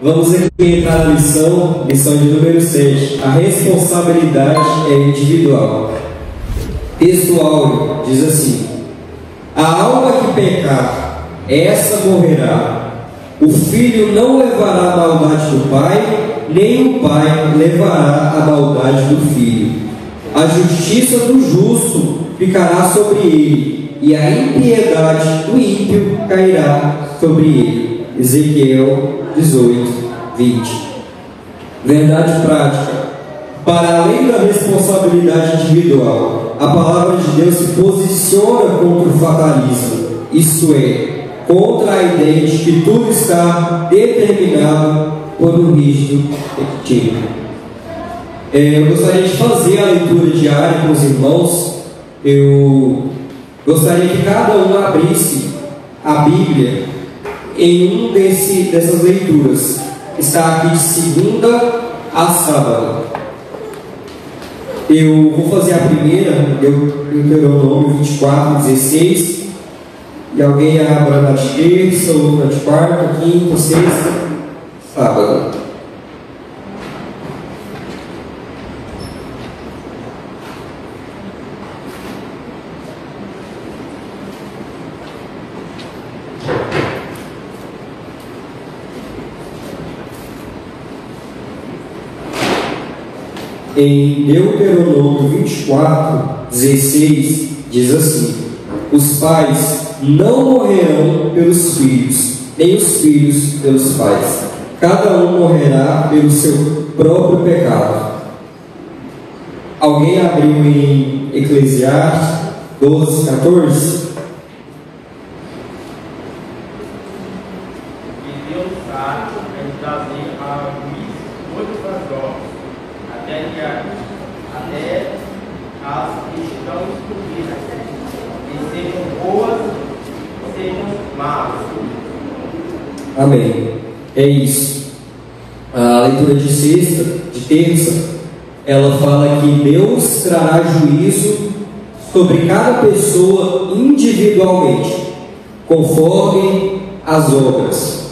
Vamos aqui entrar na lição de número 7. A responsabilidade é individual. Texto áureo diz assim: a alma que pecar, essa morrerá. O filho não levará a maldade do pai, nem o pai levará a maldade do filho. A justiça do justo ficará sobre ele, e a impiedade do ímpio cairá sobre ele. Ezequiel 18, 20. Verdade prática. Para além da responsabilidade individual, a palavra de Deus se posiciona contra o fatalismo, isto é, contra a ideia de que tudo está determinado por um rígido destino. Eu gostaria de fazer a leitura diária com os irmãos. Eu gostaria que cada um abrisse a Bíblia em dessas leituras. Está aqui de segunda a sábado. Eu vou fazer a primeira, Deuteronômio 24, 16. E alguém abra na terça, ou na quarta, quinta, sexta, sábado. Em Deuteronômio 24, 16, diz assim: os pais não morrerão pelos filhos, nem os filhos pelos pais. Cada um morrerá pelo seu próprio pecado. Alguém abriu em Eclesiastes 12, 14? Amém. É isso. A leitura de sexta, de terça, ela fala que Deus trará juízo sobre cada pessoa individualmente, conforme as obras.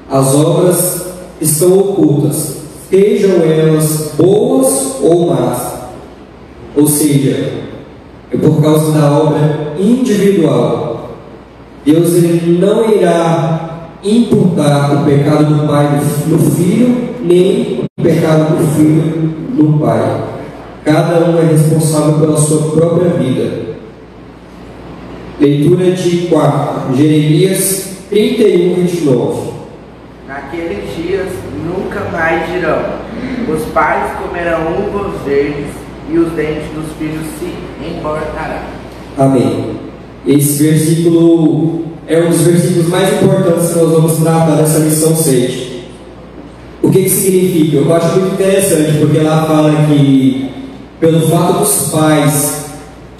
As obras estão ocultas, sejam elas boas ou más. Ou seja, é por causa da obra individual. Deus ele não irá imputar o pecado do pai no filho, nem o pecado do filho no pai. Cada um é responsável pela sua própria vida. Leitura de 4, Jeremias 31, 29. Naqueles dias nunca mais dirão: os pais comerão uvas verdes e os dentes dos filhos se emborcarão. Amém. Esse versículo é um dos versículos mais importantes que nós vamos tratar nessa lição 7. O que significa? Eu acho muito interessante, porque lá fala que, pelo fato dos pais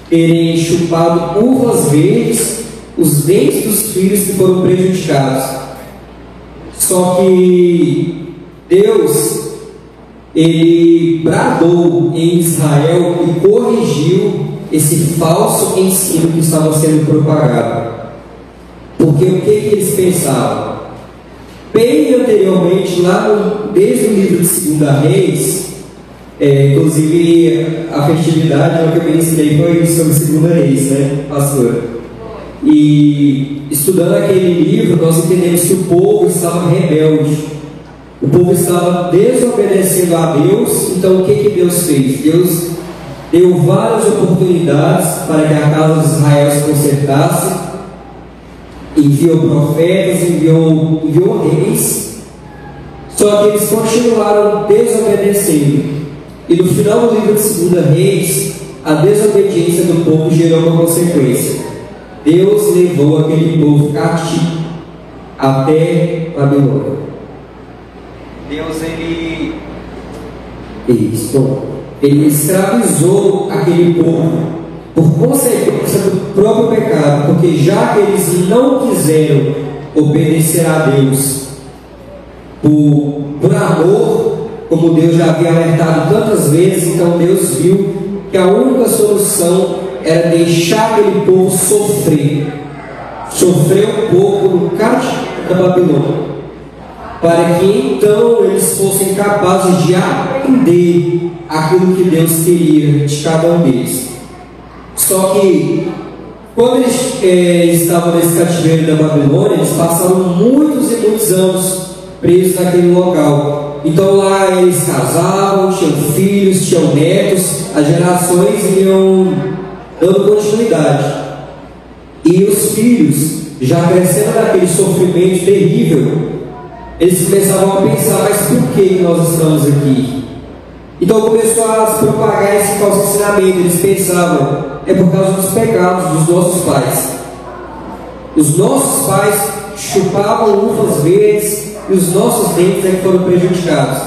terem chupado uvas verdes, os dentes dos filhos que foram prejudicados. Só que Deus, ele bradou em Israel e corrigiu esse falso ensino que estava sendo propagado. Porque o que eles pensavam? Bem anteriormente, desde o livro de 2 Reis, inclusive a festividade que eu ministrei foi sobre 2 Reis, né, pastor? E estudando aquele livro, nós entendemos que o povo estava rebelde, o povo estava desobedecendo a Deus. Então o que Deus fez? Deus deu várias oportunidades para que a casa de Israel se consertasse. Enviou profetas, enviou reis, só que eles continuaram desobedecendo. E no final do livro de 2 Reis, a desobediência do povo gerou uma consequência. Deus levou aquele povo cativo até Babilônia. Deus, ele escravizou aquele povo por consequência do próprio pecado, porque já que eles não quiseram obedecer a Deus por amor, como Deus já havia alertado tantas vezes, então Deus viu que a única solução era deixar aquele povo sofrer um pouco no cativeiro da Babilônia. para que então eles fossem capazes de aprender aquilo que Deus queria de cada um deles. Só que quando eles estavam nesse cativeiro da Babilônia, eles passaram muitos e muitos anos presos naquele local. Então lá eles casavam, tinham filhos, tinham netos, as gerações iam dando continuidade. E os filhos, já crescendo naquele sofrimento terrível, eles começavam a pensar: mas por que nós estamos aqui? Então começou a se propagar esse falso ensinamento. Eles pensavam: é por causa dos pecados dos nossos pais. Os nossos pais chupavam uvas verdes e os nossos dentes é que foram prejudicados.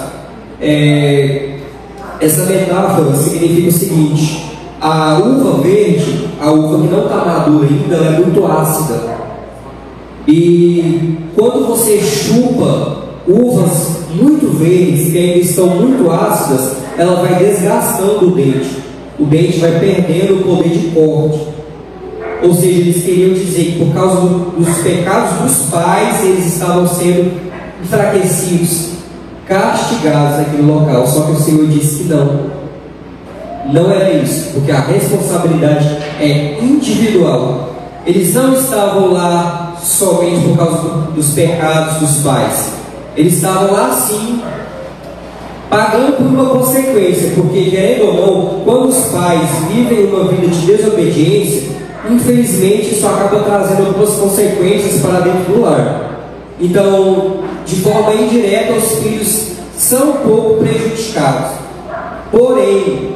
Essa metáfora significa o seguinte: a uva verde, a uva que não está madura ainda, ela é muito ácida. E quando você chupa uvas muito verdes que ainda estão muito ácidas, ela vai desgastando o dente. O dente vai perdendo o poder de corte. Ou seja, eles queriam dizer que por causa dos pecados dos pais, eles estavam sendo enfraquecidos, castigados naquele local. Só que o Senhor disse que não era isso, porque a responsabilidade é individual. Eles não estavam lá somente por causa dos pecados dos pais. Eles estavam lá sim, pagando por uma consequência, porque querendo ou não, quando os pais vivem uma vida de desobediência, infelizmente isso acaba trazendo algumas consequências para dentro do lar. Então, de forma indireta, os filhos são um pouco prejudicados. Porém,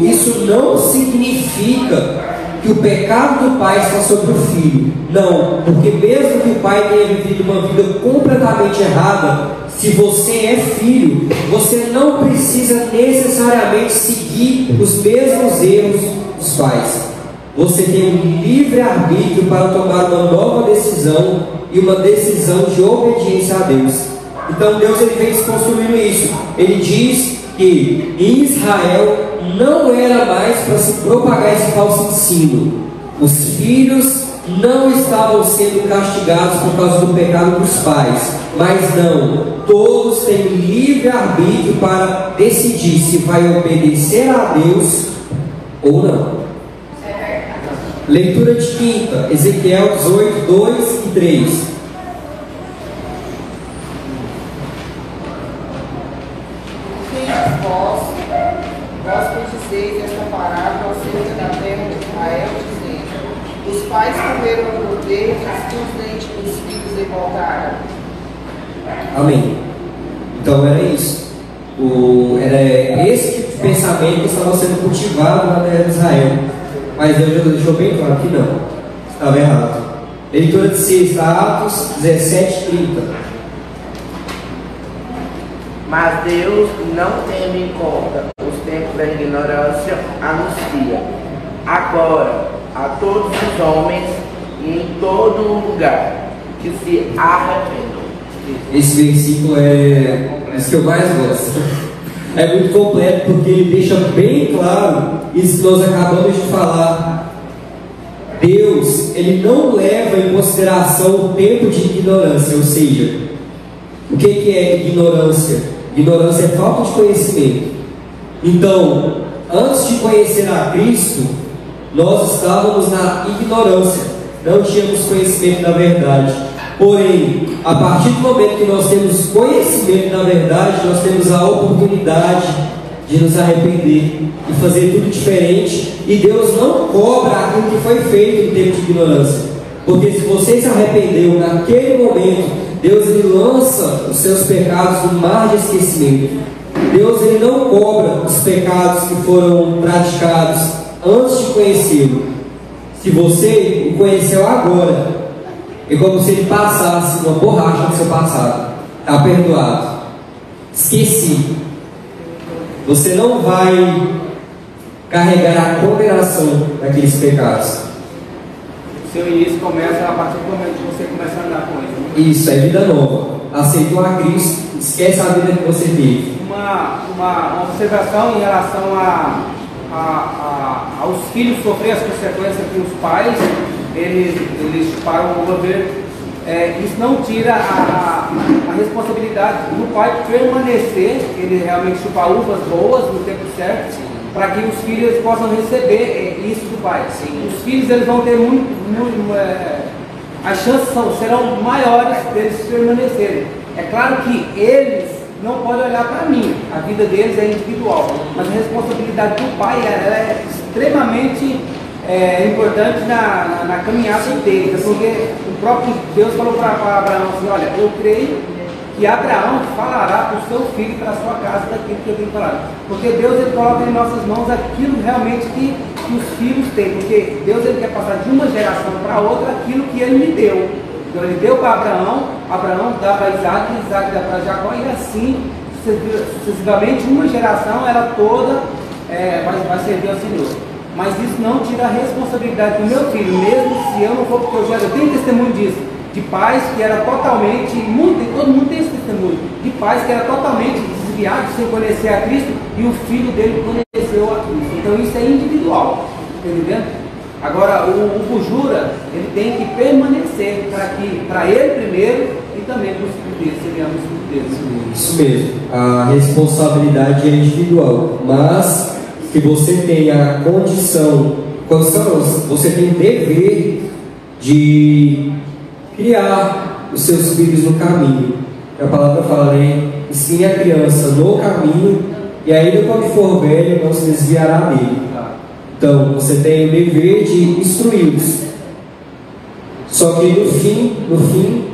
isso não significa que o pecado do pai está sobre o filho. Não, porque mesmo que o pai tenha vivido uma vida completamente errada, se você é filho, você não precisa necessariamente seguir os mesmos erros dos pais. Você tem um livre-arbítrio para tomar uma nova decisão e uma decisão de obediência a Deus. Então Deus ele vem desconstruindo isso. Ele diz que em Israel não era mais para se propagar esse falso ensino. Os filhos não estavam sendo castigados por causa do pecado dos pais, mas não, todos têm livre-arbítrio para decidir se vai obedecer a Deus ou não. Leitura de quinta, Ezequiel 18, 2 e 3. Vós que dizeis esta parábola acerca da terra de Israel, dizendo: os pais comeram por deles e os dentes dos filhos revoltaram. Amém. Então era isso. Era esse tipo de pensamento que estava sendo cultivado na terra de Israel. Mas Deus já deixou bem claro que não, estava errado. Leitura de sexta, Atos 17, 30. Mas Deus não teme em conta os tempos da ignorância, anuncia agora a todos os homens e em todo lugar que se arrependam. Esse versículo é esse que eu mais gosto. É muito completo porque ele deixa bem claro isso que nós acabamos de falar. Deus, ele não leva em consideração o tempo de ignorância, ou seja, o que é ignorância? Ignorância é falta de conhecimento. Então, antes de conhecer a Cristo, nós estávamos na ignorância, não tínhamos conhecimento da verdade. Porém, a partir do momento que nós temos conhecimento da verdade, nós temos a oportunidade de nos arrepender e fazer tudo diferente. E Deus não cobra aquilo que foi feito em tempo de ignorância, porque se você se arrependeu naquele momento, Deus ele lança os seus pecados no mar de esquecimento. Deus ele não cobra os pecados que foram praticados antes de conhecê-lo. Se você o conheceu agora, é como se ele passasse uma borracha do seu passado. Está perdoado. Esqueci. Você não vai carregar a condenação daqueles pecados. O seu início começa a partir do momento que você começa a andar com ele. Isso, é vida nova. Aceitou a Cristo, esquece a vida que você teve. Uma observação em relação aos filhos sofrer as consequências que os pais, eles chuparam uva verde. isso não tira a responsabilidade do pai permanecer, ele realmente chupar uvas boas no tempo certo, para que os filhos possam receber isso do pai. Os filhos eles vão ter as chances serão maiores deles permanecerem. É claro que eles não podem olhar para mim, a vida deles é individual, mas a responsabilidade do pai ela é extremamente importante na caminhada deles, porque o próprio Deus falou para Abraão assim: olha, eu creio que Abraão falará para o seu filho e para a sua casa daquilo que eu tenho falado, porque Deus ele coloca em nossas mãos aquilo realmente que os filhos têm, porque Deus ele quer passar de uma geração para outra aquilo que ele me deu. Então ele deu para Abraão, Abraão dá para Isaac, Isaac dá para Jacó, e assim sucessivamente uma geração ela toda vai servir ao Senhor. Mas isso não tira a responsabilidade do meu filho, mesmo se eu não for, porque eu tenho testemunho disso, de pais que era totalmente, todo mundo tem esse testemunho, de pais que era totalmente desviados sem conhecer a Cristo, e o filho dele conheceu a Cristo. Então isso é individual, entendendo? Agora o bujura, ele tem que permanecer para ele primeiro e também para os filhos dele, seriamos os filhos dele. Isso mesmo, a responsabilidade é individual, mas que você tenha a condição, você tem o dever de criar os seus filhos no caminho. A palavra fala, né? Ensine a criança no caminho, e ainda quando for velho não se desviará dele. Então você tem o dever de instruí-los. Só que no fim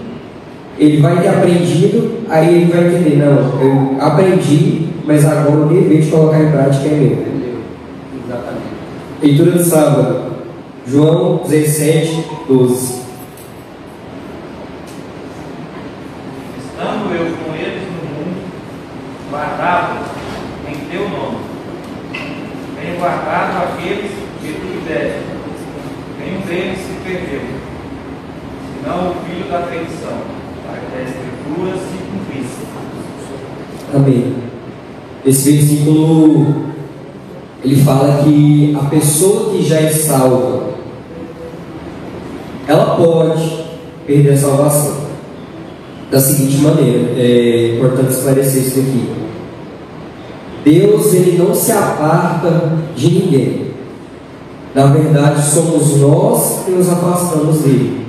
ele vai ter aprendido, aí ele vai entender, não, eu aprendi, mas agora o dever de colocar em prática é meu. Exatamente. Leitura de sábado, João 17, 12. Estando eu com eles no mundo, guardado em teu nome, tenho guardado aqueles que tu deste, nenhum deles se perdeu, senão o filho da perdição, para que a Escritura se cumprisse. Amém. Esse versículo ele fala que a pessoa que já é salva, ela pode perder a salvação da seguinte maneira. É importante esclarecer isso aqui. Deus ele não se aparta de ninguém. Na verdade, somos nós que nos afastamos dele.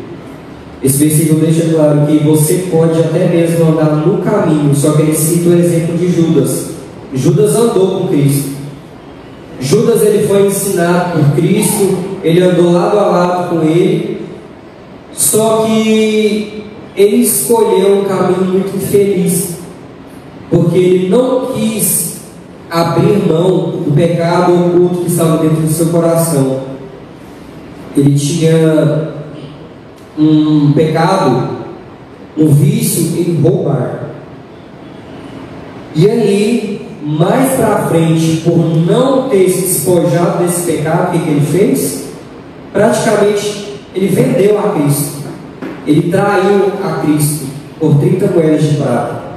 Esse versículo deixa claro que você pode até mesmo andar no caminho, só que ele cita o exemplo de Judas. Judas andou com Cristo. Judas ele foi ensinado por Cristo, ele andou lado a lado com ele, só que ele escolheu um caminho muito infeliz, porque ele não quis abrir mão do pecado oculto que estava dentro do seu coração. Ele tinha um pecado, um vício em roubar. E aí, mais para frente, por não ter se despojado desse pecado, o que ele fez? Praticamente ele vendeu a Cristo, ele traiu a Cristo por 30 moedas de prata.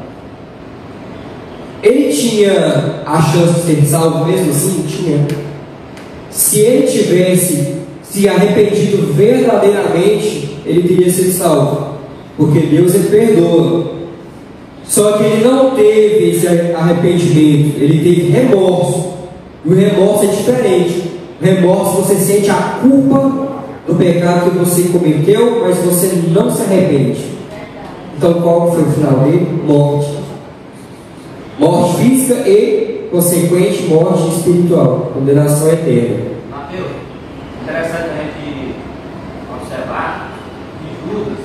Ele tinha a chance de ser salvo mesmo assim? Tinha. Se ele tivesse se arrependido verdadeiramente, ele teria sido salvo, porque Deus ele perdoa. Só que ele não teve esse arrependimento, ele teve remorso. E o remorso é diferente. O remorso, você sente a culpa do pecado que você cometeu, mas você não se arrepende. Então qual foi o final dele? Morte. Morte física e consequente morte espiritual, condenação eterna. Mateus, interessante a gente observar que Judas,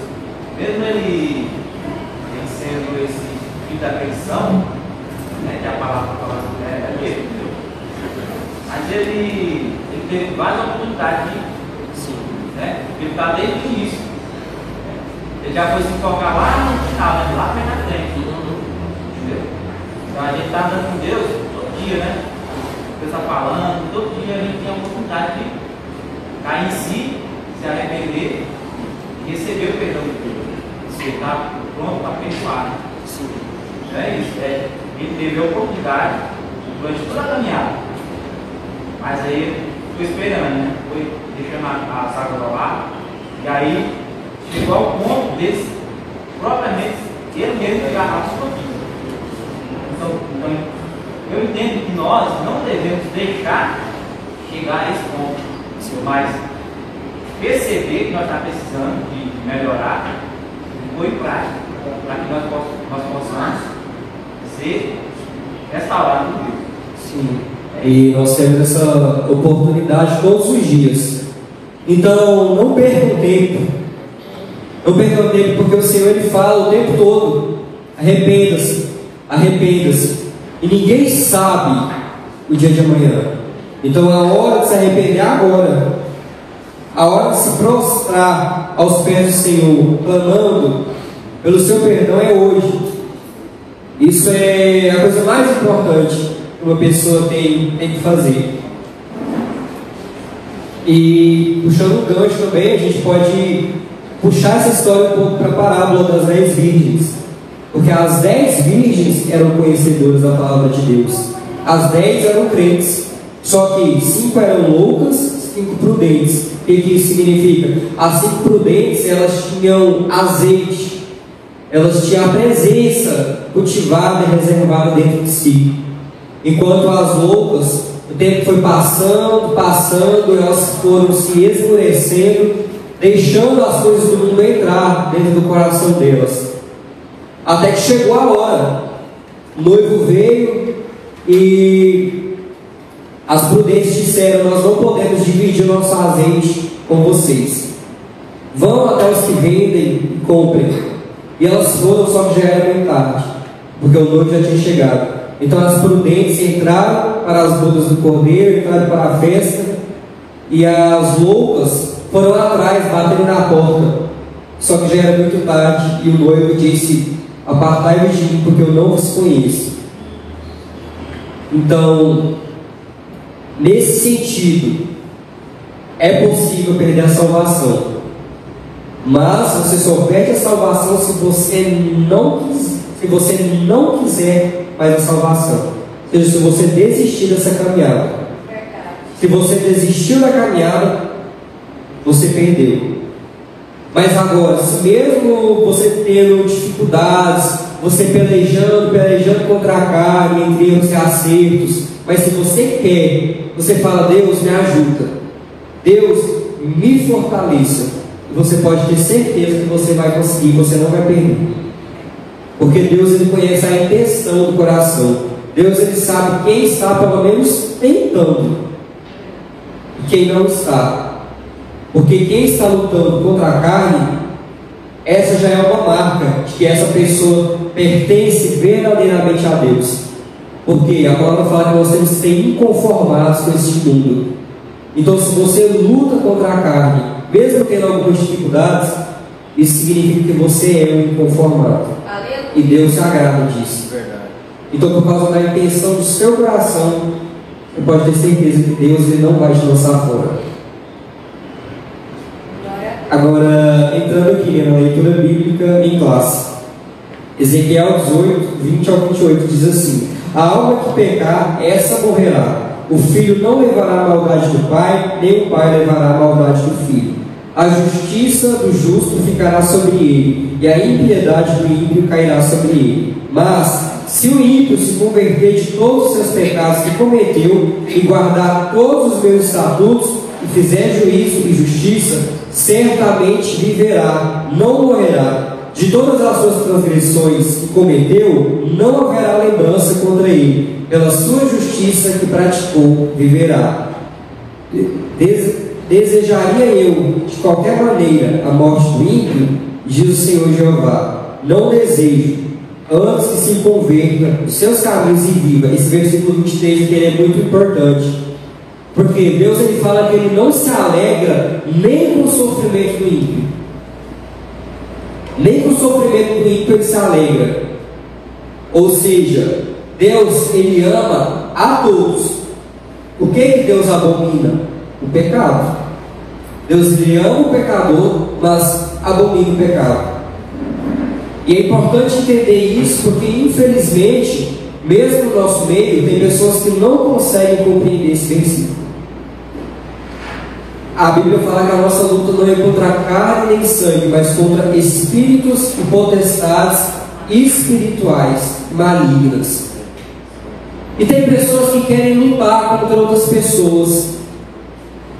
mesmo ele sendo esse filho da perdição, né, que a palavra fala é mesmo, entendeu? Mas ele teve várias oportunidades de, né? Ele está desde o início. Ele já foi se focar lá no final, né? Lá bem na frente. Entendeu? Então a gente está andando com Deus todo dia, né? Deus está falando, todo dia a gente tem a oportunidade de cair em si, se arrepender e receber o perdão de Deus. Você está pronto para perdoar. Não é isso? Ele teve a oportunidade durante toda a caminhada. Mas aí foi esperando, né? Foi deixando a água rolar. E aí chegou ao ponto desse, propriamente, ele mesmo agarrar a sua vida. Então, eu entendo que nós não devemos deixar chegar a esse ponto, mas perceber que nós estamos precisando de melhorar e pôr em prática, para que nós possamos ser restaurados por Deus. Sim. E nós temos essa oportunidade todos os dias. Então, não percam tempo. Não percam tempo, porque o Senhor ele fala o tempo todo: arrependa-se, arrependa-se. E ninguém sabe o dia de amanhã. Então, a hora de se arrepender é agora. A hora de se prostrar aos pés do Senhor, clamando pelo seu perdão, é hoje. Isso é a coisa mais importante que uma pessoa tem que fazer. E puxando o gancho também, a gente pode puxar essa história um pouco para a parábola das 10 virgens. Porque as 10 virgens eram conhecedoras da palavra de Deus. As 10 eram crentes. Só que 5 eram loucas, 5 prudentes. O que isso significa? As 5 prudentes, elas tinham azeite. Elas tinham a presença cultivada e reservada dentro de si. Enquanto as loucas, o tempo foi passando, elas foram se esmorecendo, deixando as coisas do mundo entrar dentro do coração delas. Até que chegou a hora. O noivo veio e as prudentes disseram: nós não podemos dividir o nosso azeite com vocês. Vão até os que vendem e comprem. E elas foram, só que já era bem tarde, porque o noivo já tinha chegado. Então as prudentes entraram para as bodas do cordeiro, entraram para a festa, e as loucas foram atrás, batendo na porta. Só que já era muito tarde, e o noivo disse: apartai-vos de mim, porque eu não vos conheço. Então, nesse sentido, é possível perder a salvação. Mas você só perde a salvação se você não quiser mais a salvação. Ou seja, se você desistir dessa caminhada. Se você desistiu da caminhada, você perdeu. Mas agora, se mesmo você tendo dificuldades, você pelejando contra a carne, entre erros e acertos, mas se você quer, você fala: Deus, me ajuda, Deus, me fortaleça. Você pode ter certeza que você vai conseguir, você não vai perder. Porque Deus ele conhece a intenção do coração. Deus ele sabe quem está pelo menos tentando e quem não está. Porque quem está lutando contra a carne, essa já é uma marca de que essa pessoa pertence verdadeiramente a Deus. Porque a palavra fala que nós temos que ser inconformados com este mundo. Então, se você luta contra a carne, mesmo tendo algumas dificuldades, isso significa que você é um inconformado. Aleluia. E Deus se agrada disso. Verdade. Então, por causa da intenção do seu coração, você pode ter certeza que Deus ele não vai te lançar fora. Agora, entrando aqui na leitura bíblica em classe, Ezequiel 18, 20 ao 28 diz assim: a alma que pecar, essa morrerá. O filho não levará a maldade do pai, nem o pai levará a maldade do filho. A justiça do justo ficará sobre ele, e a impiedade do ímpio cairá sobre ele. Mas, se o ímpio se converter de todos os seus pecados que cometeu, e guardar todos os meus estatutos, e fizer juízo e justiça, certamente viverá, não morrerá. De todas as suas transgressões que cometeu, não haverá lembrança contra ele. Pela sua justiça que praticou, viverá. Desejaria eu, de qualquer maneira, a morte do ímpio? Diz o Senhor Jeová. Não desejo, antes que se converta os seus caminhos e viva. Esse versículo 23 aqui ele é muito importante. Porque Deus ele fala que ele não se alegra nem com o sofrimento do ímpio. Nem com o sofrimento do ímpio ele se alegra. Ou seja, Deus ele ama a todos. O que Deus abomina? O pecado. Deus ele ama o pecador, mas abomina o pecado. E é importante entender isso, porque infelizmente, mesmo no nosso meio, tem pessoas que não conseguem compreender esse versículo. a Bíblia fala que a nossa luta não é contra carne nem sangue, mas contra espíritos e potestades espirituais malignas. E tem pessoas que querem lutar contra outras pessoas.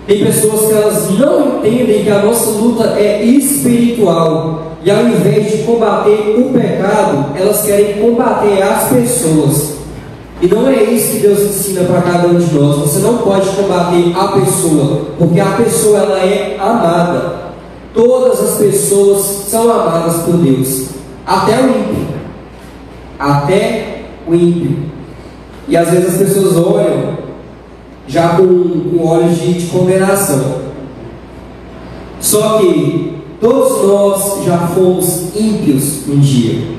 Tem pessoas que elas não entendem que a nossa luta é espiritual. E ao invés de combater o pecado, elas querem combater as pessoas. E não é isso que Deus ensina para cada um de nós. Você não pode combater a pessoa, porque a pessoa ela é amada. Todas as pessoas são amadas por Deus, até o ímpio. Até o ímpio. E às vezes as pessoas olham já com olhos de condenação. Só que todos nós já fomos ímpios um dia.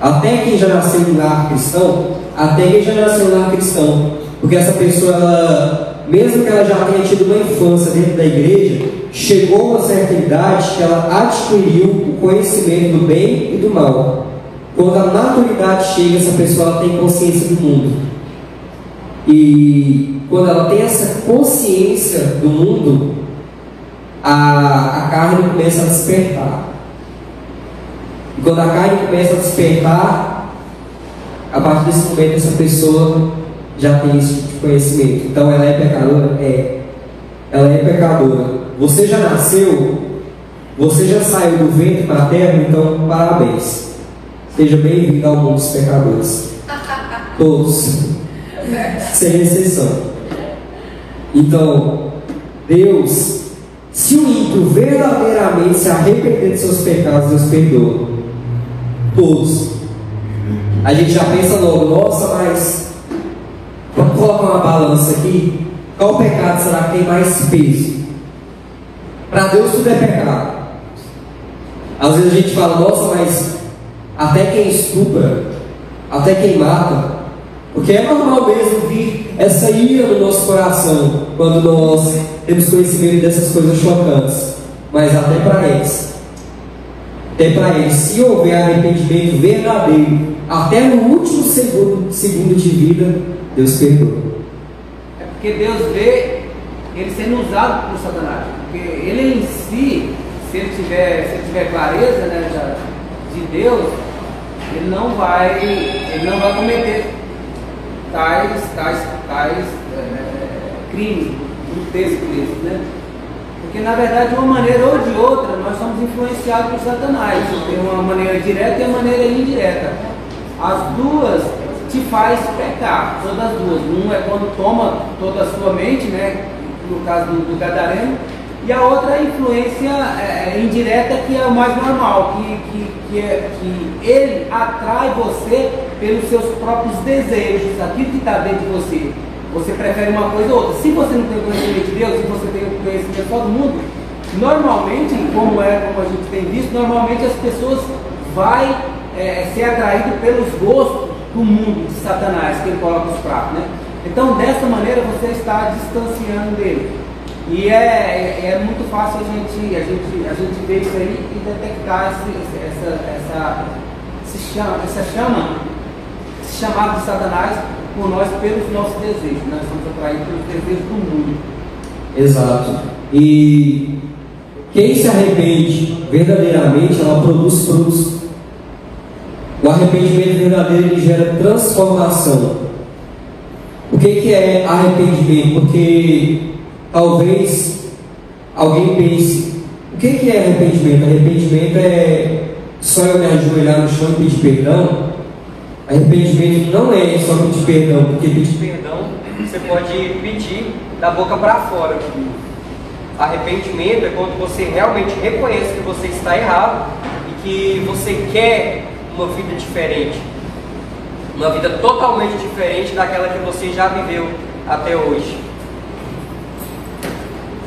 Até quem já nasceu em lar cristão, porque essa pessoa, ela, mesmo que ela já tenha tido uma infância dentro da igreja, chegou a uma certa idade que ela adquiriu o conhecimento do bem e do mal. Quando a maturidade chega, essa pessoa ela tem consciência do mundo. E quando ela tem essa consciência do mundo, a carne começa a despertar. E quando a carne começa a despertar, a partir desse momento essa pessoa já tem esse tipo de conhecimento. Então ela é pecadora? Ela é pecadora. Você já nasceu, você já saiu do ventre materno, então parabéns. Seja bem-vindo ao mundo dos pecadores. Todos. Sem exceção. Então, Deus, se o ímpio verdadeiramente se arrepender de seus pecados, Deus perdoa. Todos. A gente já pensa logo, nossa, mas vamos colocar uma balança aqui. Qual pecado será que tem mais peso? Para Deus tudo é pecado. Às vezes a gente fala, nossa, mas até quem estupra, até quem mata, porque é normal mesmo vir essa ira no nosso coração quando nós temos conhecimento dessas coisas chocantes. Mas até para eles, se houver arrependimento verdadeiro, até no último segundo de vida, Deus perdoa. É porque Deus vê ele sendo usado por Satanás. Porque ele em si, se ele tiver clareza, né, de Deus, ele não vai cometer tais crimes, grotescos, né? Porque na verdade, de uma maneira ou de outra, nós somos influenciados por Satanás. Tem uma maneira direta e uma maneira indireta. As duas te faz pecar, todas as duas. Um é quando toma toda a sua mente, né? No caso do gadareno, e a outra é a influência indireta, que é o mais normal, que ele atrai você pelos seus próprios desejos, aquilo que está dentro de você. Você prefere uma coisa ou outra. Se você não tem o conhecimento de Deus, se você tem o conhecimento só do mundo, normalmente, como a gente tem visto, normalmente as pessoas vão ser atraídas pelos gostos do mundo de Satanás, que ele coloca os pratos, né? Então, dessa maneira, você está distanciando dele. E é muito fácil a gente ver isso aí e detectar esse chamado de Satanás por nós pelos nossos desejos. Nós somos atraídos pelos desejos do mundo. Exato. E quem se arrepende verdadeiramente, ela produz frutos. O arrependimento verdadeiro ele gera transformação. O que é arrependimento? Porque talvez alguém pense, o que é arrependimento? Arrependimento é só eu me ajoelhar no chão e pedir perdão? Arrependimento não é só pedir perdão, porque pedir perdão você pode pedir da boca para fora. Arrependimento é quando você realmente reconhece que você está errado e que você quer uma vida diferente, uma vida totalmente diferente daquela que você já viveu até hoje.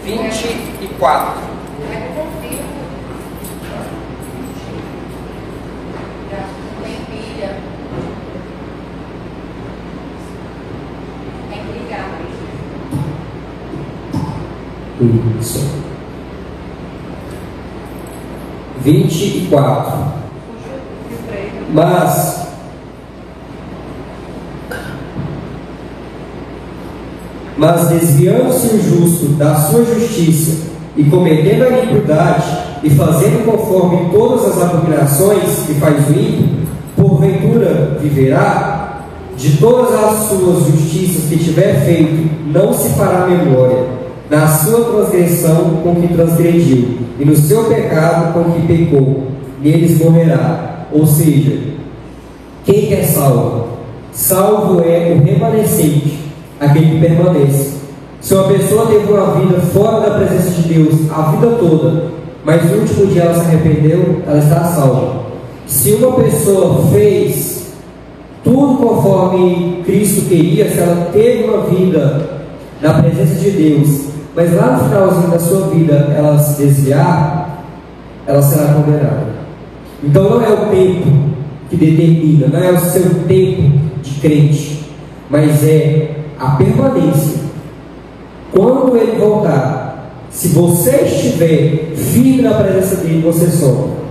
24. Isso. 24. Mas Mas desviando-se o justo da sua justiça e cometendo a iniquidade e fazendo conforme todas as abominações que faz o ímpio, porventura viverá? De todas as suas justiças que tiver feito, não se fará memória. Na sua transgressão com que transgrediu, e no seu pecado com que pecou, neles morrerá. Ou seja, quem é salvo? Salvo é o remanescente, aquele que permanece. Se uma pessoa teve uma vida fora da presença de Deus a vida toda, mas no último dia ela se arrependeu, ela está salva. Se uma pessoa fez tudo conforme Cristo queria, se ela teve uma vida na presença de Deus, mas lá no finalzinho da sua vida ela se desviar, ela será condenada. Então não é o tempo que determina, não é o seu tempo de crente, mas é a permanência. Quando ele voltar, se você estiver firme na presença dele, você sobe.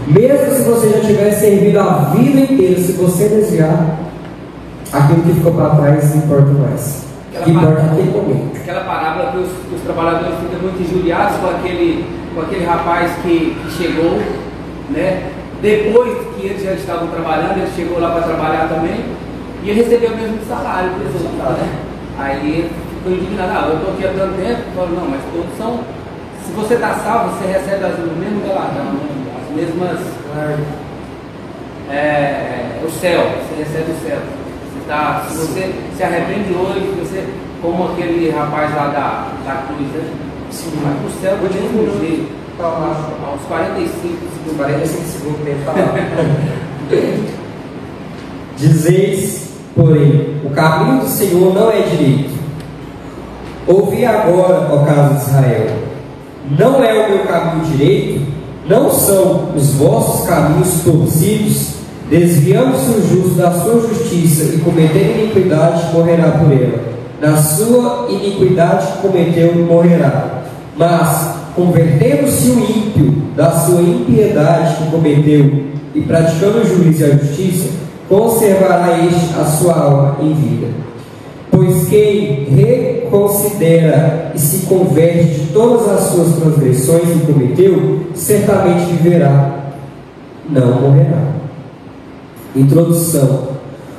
Mesmo se você já tiver servido a vida inteira, se você desviar, aquilo que ficou para trás não importa mais. O que importa é aquele momento. Aquela parábola que os trabalhadores ficam muito injuriados com aquele rapaz que chegou, né? Depois que eles já estavam trabalhando, ele chegou lá para trabalhar também, e ele recebeu o mesmo salário que eles outros, né? Aí ele ficou indignado, eu estou aqui há tanto tempo, falou, não, mas todos são. Se você está salvo, você recebe o mesmo galardão, as mesmas. O céu, você recebe o céu. Se você se arrepende hoje, você, como aquele rapaz lá da cruz, né? Vai para o céu do mesmo jeito. Aos 45 segundos tempo falar. Dizeis, porém, o caminho do Senhor não é direito. Ouvi agora, ó casa de Israel, não é o meu caminho direito? Não são os vossos caminhos torcidos? Desviando-se o justo da sua justiça e cometendo iniquidade, morrerá por ela. Na sua iniquidade que cometeu, morrerá. Mas, convertendo-se o ímpio da sua impiedade que cometeu e praticando o juízo e a justiça, conservará este a sua alma em vida. Pois quem reconsidera e se converte de todas as suas transgressões que cometeu, certamente viverá, não morrerá. Introdução.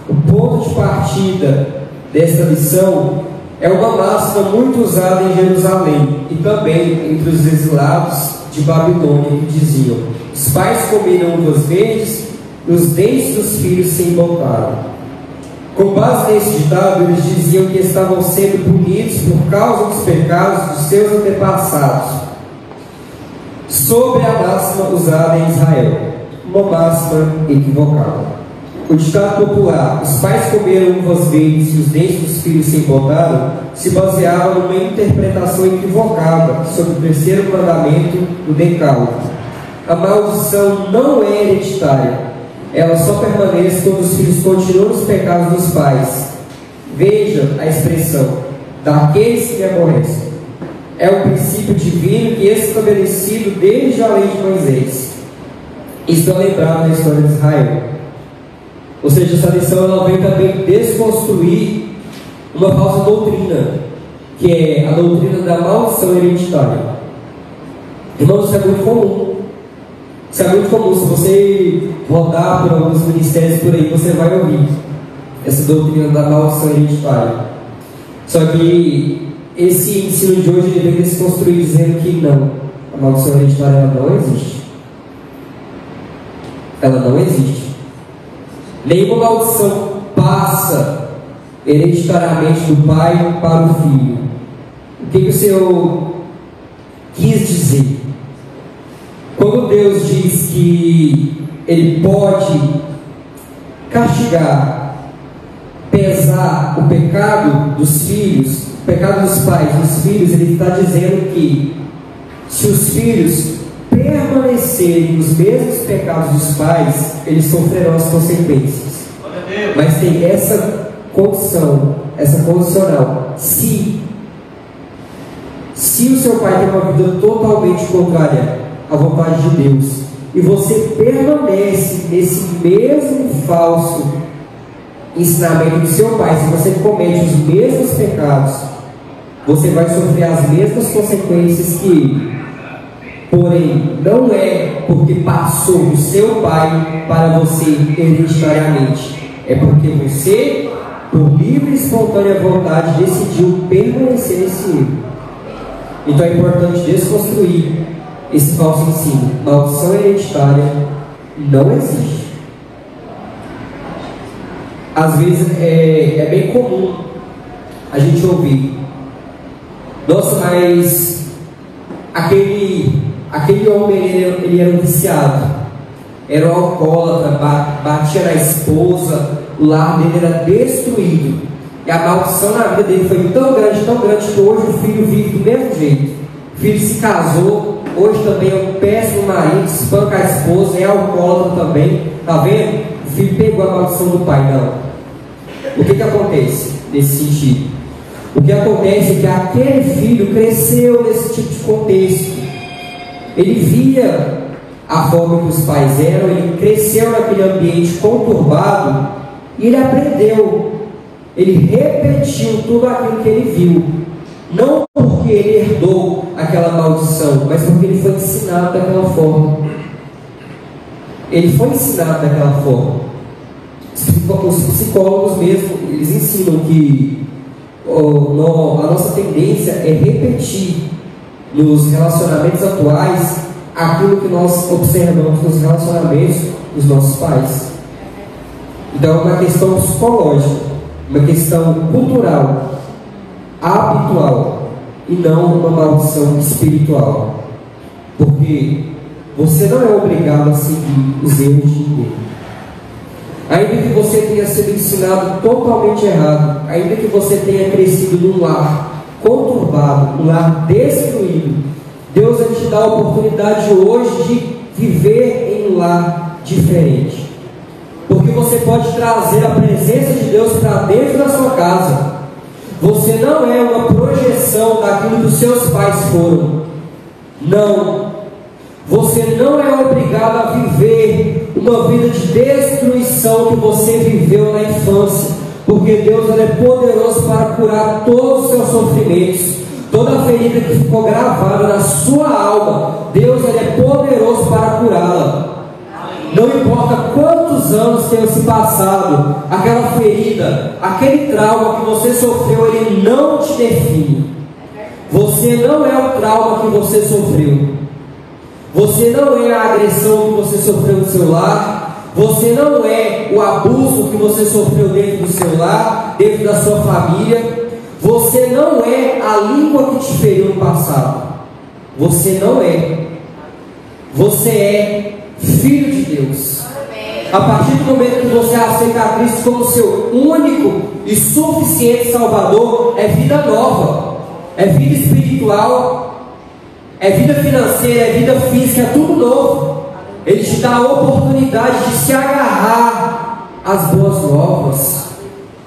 O ponto de partida desta lição é uma máxima muito usada em Jerusalém e também entre os exilados de Babilônia, que diziam: os pais comeram uvas verdes e os dentes dos filhos se embotaram. Com base nesse ditado, eles diziam que estavam sendo punidos por causa dos pecados dos seus antepassados, sobre a máxima usada em Israel, uma máxima equivocada. O ditado popular, os pais comeram uvas verdes e os dentes dos filhos se embotaram, se baseava numa interpretação equivocada sobre o terceiro mandamento do Decálogo. A maldição não é hereditária, ela só permanece quando os filhos continuam nos pecados dos pais. Veja a expressão, daqueles que me aborrecem. É o princípio divino que é estabelecido desde a lei de Moisés. Isso é lembrado na história de Israel. Ou seja, essa lição ela vem também desconstruir uma falsa doutrina, que é a doutrina da maldição hereditária. Irmãos, isso é muito comum. Isso é muito comum. Se você rodar por alguns ministérios por aí, você vai ouvir essa doutrina da maldição hereditária. Só que esse ensino de hoje ele vem desconstruir dizendo que não, a maldição hereditária ela não existe. Ela não existe. Nenhuma maldição passa hereditariamente do pai para o filho. O que o Senhor quis dizer? Quando Deus diz que Ele pode castigar, pesar o pecado dos filhos, o pecado dos pais dos filhos, Ele está dizendo que se os filhos permanecerem nos mesmos pecados dos pais, eles sofrerão as consequências. Mas tem essa condição, essa condicional: se o seu pai tem uma vida totalmente contrária à vontade de Deus, e você permanece nesse mesmo falso ensinamento do seu pai, se você comete os mesmos pecados, você vai sofrer as mesmas consequências que ele. Porém, não é porque passou do seu pai para você hereditariamente. É porque você, por livre e espontânea vontade, decidiu permanecer nesse erro. Então é importante desconstruir esse falso ensino. Maldição hereditária não existe. Às vezes é bem comum a gente ouvir: nossa, mas aquele homem ele era um viciado, era um alcoólatra, batia na esposa, o lar dele era destruído, e a maldição na vida dele foi tão grande que hoje o filho vive do mesmo jeito. O filho se casou, hoje também é um péssimo marido, espanca a esposa, é alcoólatra também. Tá vendo? O filho pegou a maldição do pai. Não. O que acontece nesse sentido? O que acontece é que aquele filho cresceu nesse tipo de contexto. Ele via a forma que os pais eram, ele cresceu naquele ambiente conturbado e ele aprendeu. Ele repetiu tudo aquilo que ele viu. Não porque ele herdou aquela maldição, mas porque ele foi ensinado daquela forma. Ele foi ensinado daquela forma. Os psicólogos mesmo, eles ensinam que a nossa tendência é repetir nos relacionamentos atuais aquilo que nós observamos nos relacionamentos dos nossos pais. Então é uma questão psicológica, uma questão cultural, habitual, e não uma maldição espiritual. Porque você não é obrigado a seguir os erros de ninguém. Ainda que você tenha sido ensinado totalmente errado, ainda que você tenha crescido num lar conturbado, um lar destruído, Deus vai te dar a oportunidade hoje de viver em um lar diferente. Porque você pode trazer a presença de Deus para dentro da sua casa. Você não é uma projeção daquilo que os seus pais foram. Não. Você não é obrigado a viver uma vida de destruição que você viveu na infância. Porque Deus é poderoso para curar todos os seus sofrimentos, toda a ferida que ficou gravada na sua alma. Deus é poderoso para curá-la. Não importa quantos anos tenham se passado, aquela ferida, aquele trauma que você sofreu, ele não te define. Você não é o trauma que você sofreu. Você não é a agressão que você sofreu no seu lar. Você não é o abuso que você sofreu dentro do seu lar, dentro da sua família. Você não é a língua que te feriu no passado. Você não é. Você é filho de Deus. A partir do momento que você aceita a Cristo como seu único e suficiente Salvador, é vida nova, é vida espiritual, é vida financeira, é vida física, é tudo novo. Ele te dá a oportunidade de se agarrar às boas novas.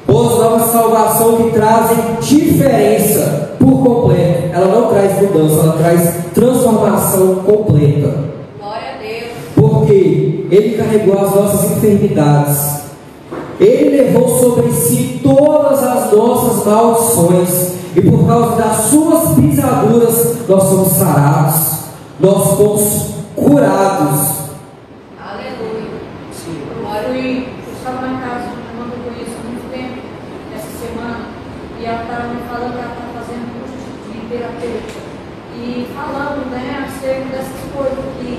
Boas novas de salvação que trazem diferença por completo. Ela não traz mudança, ela traz transformação completa. Glória a Deus. Porque Ele carregou as nossas enfermidades. Ele levou sobre si todas as nossas maldições. E por causa das suas pisaduras, nós somos sarados. Nós somos curados. Aleluia. Eu estava lá em casa, uma irmã que eu conheço há muito tempo, essa semana, e ela estava me falando que ela está fazendo curso de terapeuta. E falando, acerca dessas coisas que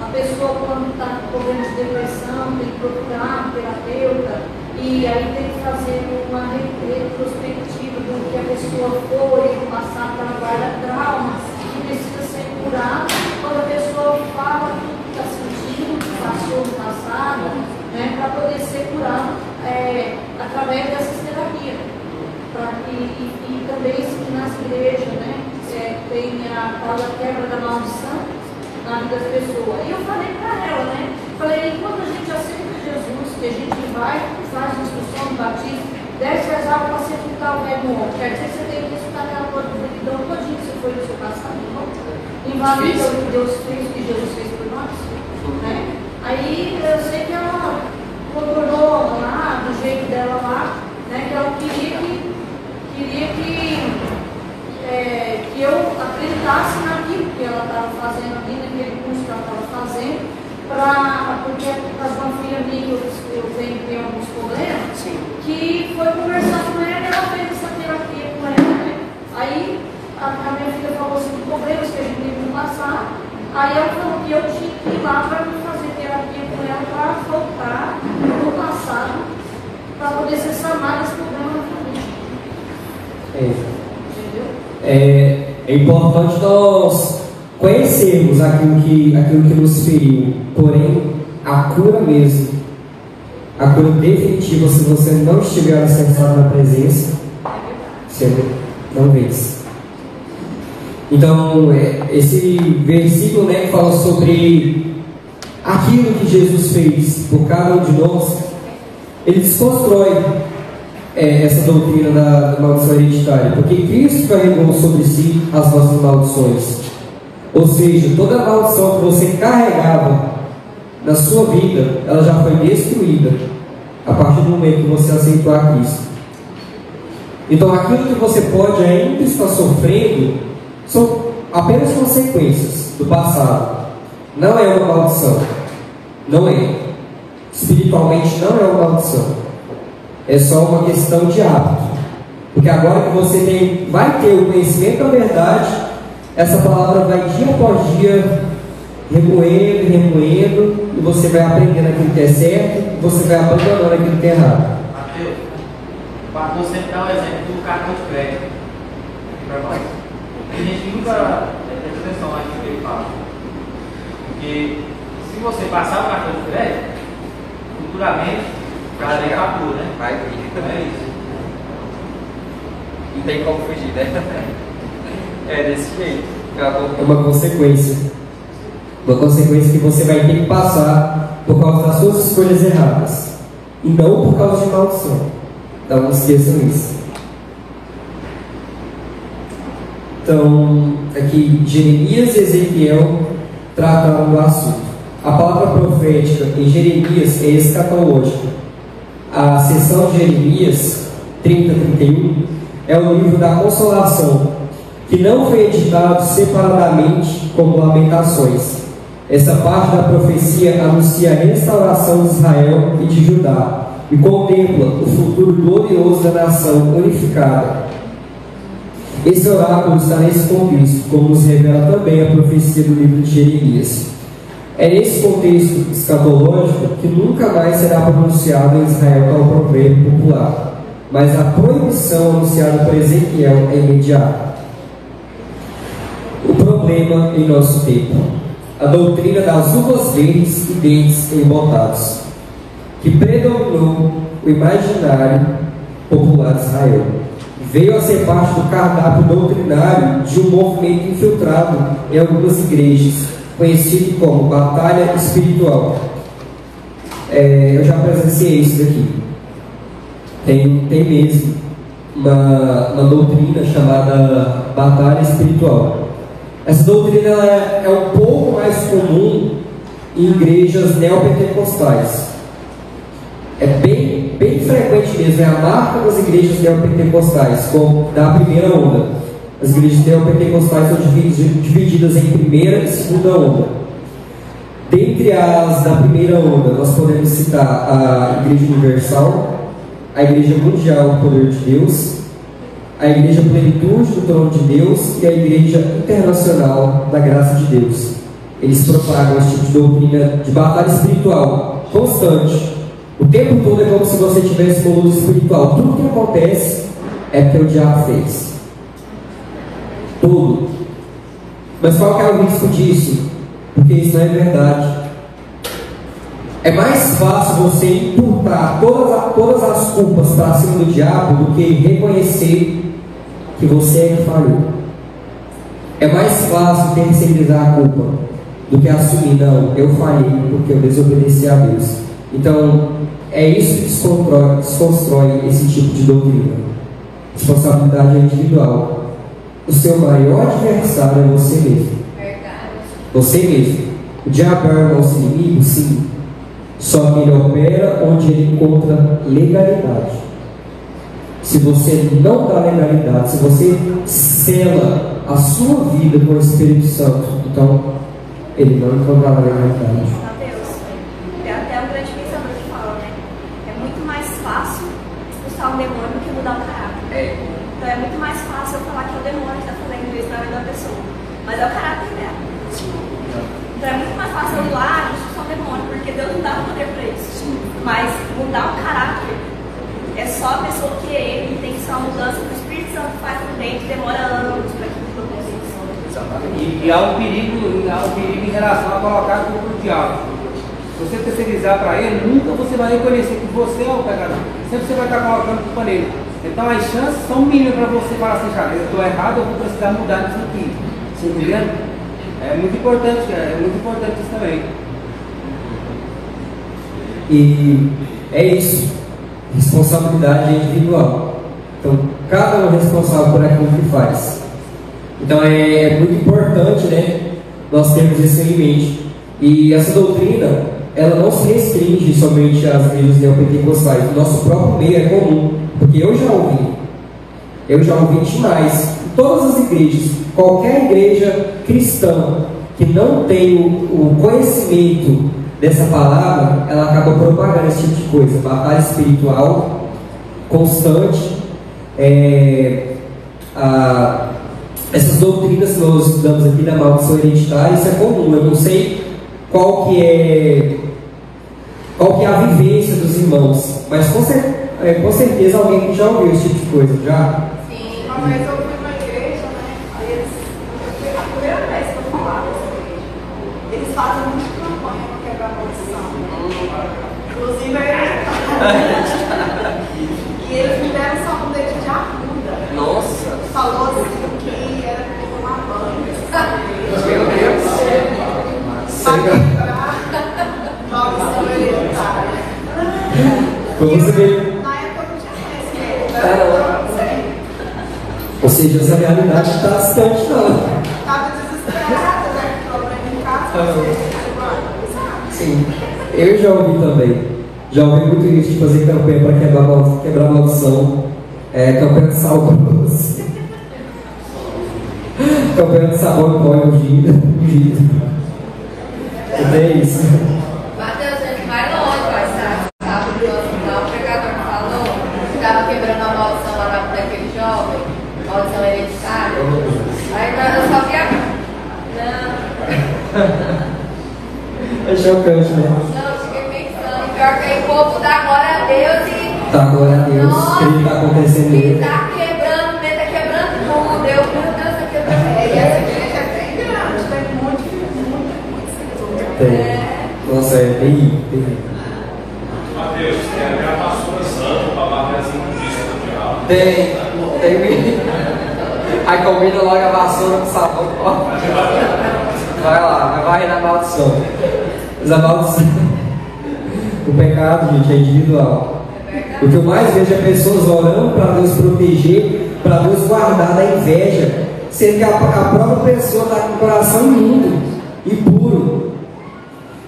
a pessoa, quando está com problema de depressão, tem que procurar um terapeuta, e aí tem que fazer uma retrospectiva do que a pessoa foi no passado, para guardar traumas, que precisa ser curado. Quando a pessoa fala tudo que está sentindo, que passou no passado, para poder ser curado através dessas terapias. E também que nas igrejas, tem a tal da quebra da maldição na vida das pessoas. E eu falei para ela, falei, quando a gente aceita Jesus, que a gente vai, faz a instrução do batismo, desce as águas para sepultar o velho homem. Quer dizer que você tem que escutar aquela providão todinha que você foi no seu passado, não? Invalida o que Deus fez, o que Jesus fez por nós. Aí eu sei que ela controlou lá, do jeito dela lá, acreditasse naquilo que ela estava fazendo ali, naquele curso que ela estava fazendo, porque uma filha minha que eu venho ter alguns problemas, que foi conversar com ela e ela fez essa terapia com ela, né? Aí a minha filha falou assim, de problemas que a gente teve no passado. Aí ela falou que eu tinha que ir lá para fazer terapia com ela para voltar no passado, para poder ser sanada esse problema na família. É importante nós conhecermos aquilo que nos feriu, porém a cura mesmo, a cura definitiva, se você não estiver alicerçado na presença, você não vence. Então, esse versículo, né, que fala sobre aquilo que Jesus fez por cada um de nós, ele desconstrói essa doutrina da maldição hereditária, porque Cristo carregou sobre si as nossas maldições. Ou seja, toda a maldição que você carregava na sua vida, ela já foi destruída a partir do momento que você aceitou a Cristo. Então, aquilo que você pode ainda estar sofrendo são apenas consequências do passado. Não é uma maldição. Não é. Espiritualmente não é uma maldição. É só uma questão de hábito. Porque agora que você vai ter o conhecimento da verdade, essa palavra vai dia após dia remoendo, e você vai aprendendo aquilo que é certo, e você vai abandonando aquilo que é errado. Mateus, o pastor sempre dá o exemplo do cartão de crédito para nós. Tem gente que nunca presta atenção naquilo que ele fala. Porque se você passar o cartão de crédito, futuramente o cara vai fatura, né? Vai vir. É isso. Não tem como fugir, né? É desse jeito. É uma consequência. Uma consequência que você vai ter que passar por causa das suas escolhas erradas. E não por causa de maldição. Então não esqueçam isso. Então, aqui Jeremias e Ezequiel trataram do assunto. A palavra profética em Jeremias é escatológica. A seção de Jeremias 30-31 é o livro da consolação, que não foi editado separadamente como Lamentações. Essa parte da profecia anuncia a restauração de Israel e de Judá e contempla o futuro glorioso da nação unificada. Esse oráculo está nesse contexto, como nos revela também a profecia do livro de Jeremias. É nesse contexto escatológico que nunca mais será pronunciado em Israel tal provérbio popular, mas a proibição anunciada por Ezequiel é imediata. O problema em nosso tempo: a doutrina das uvas verdes e dentes embotados, que predominou o imaginário popular de Israel. Veio a ser parte do cardápio doutrinário de um movimento infiltrado em algumas igrejas, conhecido como batalha espiritual. Eu já presenciei isso daqui. Tem mesmo uma doutrina chamada batalha espiritual. Essa doutrina é um pouco mais comum em igrejas neopentecostais. É bem frequente mesmo, é a marca das igrejas neopentecostais, como da primeira onda. As igrejas neopentecostais são divididas em primeira e segunda onda. Dentre as da primeira onda, nós podemos citar a Igreja Universal, a Igreja Mundial do Poder de Deus, a Igreja Plenitude do Trono de Deus e a Igreja Internacional da Graça de Deus. Eles propagam esse tipo de doutrina de batalha espiritual constante. O tempo todo é como se você tivesse uma luta espiritual. Tudo que acontece é porque o diabo fez. Tudo. Mas qual que é o risco disso? Porque isso não é verdade. É mais fácil você imputar todas as culpas para cima do diabo do que reconhecer que você é que falhou. É mais fácil terceirizar a culpa do que assumir, não, eu falhei porque eu desobedeci a Deus. Então, é isso que desconstrói esse tipo de doutrina. Responsabilidade individual. O seu maior adversário é você mesmo. Você mesmo. O diabo é o nosso inimigo, sim. Só que ele opera onde ele encontra legalidade. se você não dá legalidade, se você sela a sua vida com o Espírito Santo, então ele não encontrará legalidade. Mateus, tem até um grande pensador que fala, né? É muito mais fácil expulsar um demônio do que mudar o caráter. Então é muito mais fácil eu falar que é o demônio que está fazendo isso na vida da pessoa. Mas é o caráter dela. Então é muito mais fácil eu ir lá e expulsar o demônio, porque Deus não dá poder para isso. Mas mudar o caráter é só a pessoa querer, e tem que ser uma mudança que o Espírito Santo faz por dentro, demora anos para que tudo aconteça. E há um perigo em relação a colocar a culpa no diabo. Se você terceirizar para ele, nunca você vai reconhecer que você é o pecador. Sempre você vai estar colocando culpa nele. Então as chances são mínimas para você falar assim, cara, eu estou errado, eu vou precisar mudar isso aqui. Você entendeu? É muito importante isso também. E é isso. Responsabilidade individual. Então, cada um é responsável por aquilo que faz. Então, é muito importante, né, nós termos isso em mente. E essa doutrina, ela não se restringe somente às igrejas neopentecostais. O nosso próprio meio é comum. Porque eu já ouvi demais. Em todas as igrejas, qualquer igreja cristã que não tem o conhecimento dessa palavra, ela acaba propagando esse tipo de coisa. Batalha espiritual constante, essas doutrinas que nós estudamos aqui da maldição hereditária, isso é comum. Eu não sei qual que é a vivência dos irmãos, mas com certeza alguém que já ouviu esse tipo de coisa, já? Sim, uma vez eu fui numa igreja, né? Aí a primeira vez que eu falava dessa igreja, eles fazem muita campanha para quebrar a maldição. Inclusive a igreja. E eles me deram sabonete de arruda. Nossa! Falou assim que era para tomar banho. Meu Deus! Para quebrar maldição hereditária. Na época eu não tinha conhecimento. Ou seja, essa realidade está distante, não. Estava desesperada, né? Problema em casa. Sim, eu já ouvi também. Já ouvi muito isso de fazer campanha para quebrar maldição. Campanha de salvos. Campanha de sabor em pó ungido. É isso. Mateus, a gente vai longe, vai estar. Sabe o que o pregador falou? Que estava quebrando a maldição lá daquele jovem, maldição hereditária. Aí eu só via. Não. É chocante, né? Não, eu fiquei pensando. Pior que aí o povo dá glória a Deus e. Dá glória a Deus. Nossa, o que está acontecendo ele aí. está quebrando, ele está quebrando tudo. Eu, meu Deus, está quebrando. E essa igreja é bem grande, tem muito seguidor. Tem. Nossa, é terrível. Mateus, tem até a vassoura santa para bater as injustícias do diabo. Tem. Aí combina logo a vassoura com sabão. Vai lá, vai varrer na maldição. Mas a maldição. O pecado, gente, é individual. O que eu mais vejo é pessoas orando para Deus proteger, para Deus guardar da inveja, sendo que a própria pessoa está com o coração imundo, impuro.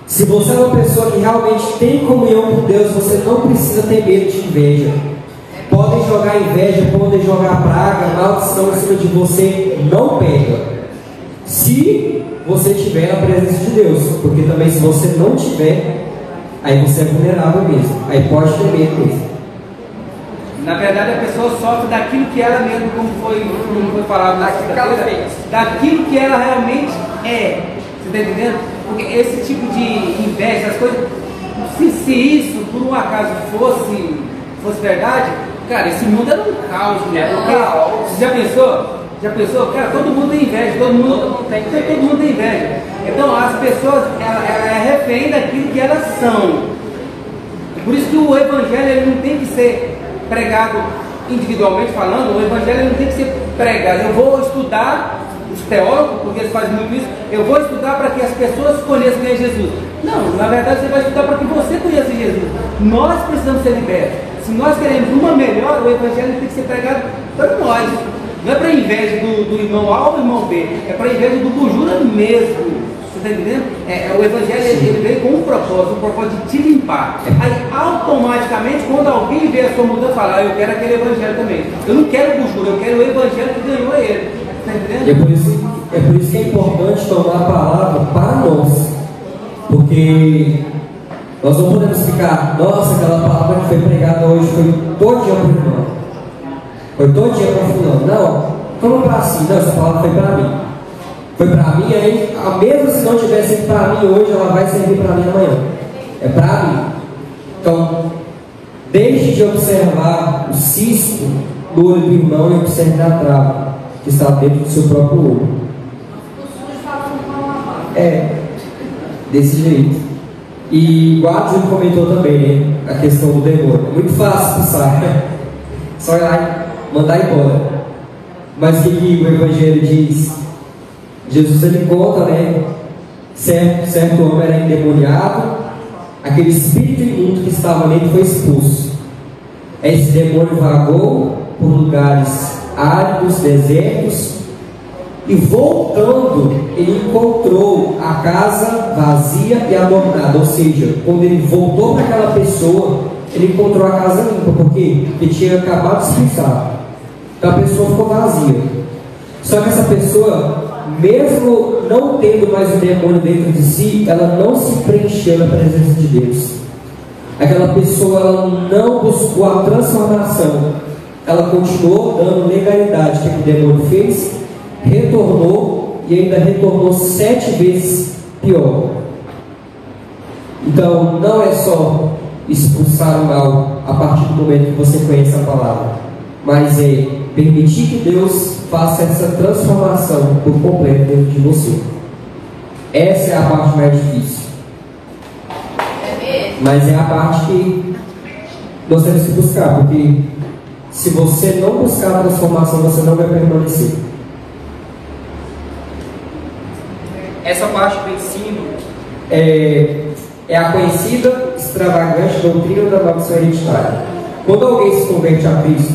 Se você é uma pessoa que realmente tem comunhão com Deus, você não precisa ter medo de inveja. Podem jogar inveja, podem jogar praga, maldição em cima de você, não pega. Se você tiver na presença de Deus, porque também se você não tiver, aí você é vulnerável mesmo, aí pode ter medo mesmo. Na verdade, a pessoa sofre daquilo que ela mesmo, como foi falado na quinta-feira, daquilo que ela realmente é. Você está entendendo? Porque esse tipo de inveja, as coisas, se isso por um acaso fosse verdade, cara, esse mundo era um caos, né? Porque, você já pensou? Cara, todo mundo tem inveja, todo mundo tem inveja. Então as pessoas, ela é refém daquilo que elas são. Por isso que o evangelho ele não tem que ser pregado individualmente falando, o evangelho não tem que ser pregado. Eu vou estudar, os teólogos, porque eles fazem muito isso, eu vou estudar para que as pessoas conheçam quem é Jesus. Não, na verdade você vai estudar para que você conheça Jesus. Nós precisamos ser libertos. Se nós queremos uma melhor, o evangelho tem que ser pregado para nós. Não é para inveja do irmão A ou do irmão B, é para inveja do Bujura mesmo. Você está entendendo? O evangelho ele veio com um propósito de te limpar. Aí automaticamente, quando alguém vê a sua mudança, fala, eu quero aquele evangelho também. Eu não quero buchura, eu quero o evangelho que ganhou ele. Está entendendo? E é por isso que é importante tomar a palavra para nós. Porque nós não podemos ficar, nossa, aquela palavra que foi pregada hoje foi todo dia para o irmão. Foi todo dia para fulano. Não, como para si? Não, essa palavra foi para mim. Foi para mim, aí, mesmo se não tivesse sido para mim hoje, ela vai servir para mim amanhã. É para mim. Então, deixe de observar o cisco do olho do irmão e observe a trava que está dentro do seu próprio olho. Desse jeito. E o Adson comentou também, né, a questão do demônio. É muito fácil passar, né? Só ir lá e mandar embora. Mas o que o Evangelho diz? Jesus ele conta, né? Certo homem era endemoniado, aquele espírito imundo que estava nele foi expulso. Esse demônio vagou por lugares áridos, desertos, e voltando, ele encontrou a casa vazia e adornada. Ou seja, quando ele voltou para aquela pessoa, ele encontrou a casa limpa. Por quê? Porque tinha acabado de expulsar. Então a pessoa ficou vazia. Só que essa pessoa, mesmo não tendo mais o demônio dentro de si, ela não se preencheu na presença de Deus. Aquela pessoa, ela não buscou a transformação. Ela continuou dando legalidade que o demônio fez, retornou e ainda retornou 7 vezes pior. Então não é só expulsar o mal a partir do momento que você conhece a palavra, mas é permitir que Deus faça essa transformação por completo dentro de você. Essa é a parte mais difícil, mas é a parte que nós temos que buscar, porque se você não buscar a transformação, você não vai permanecer. Essa parte do ensino é a conhecida extravagante doutrina da maldição hereditária. Quando alguém se converte a Cristo,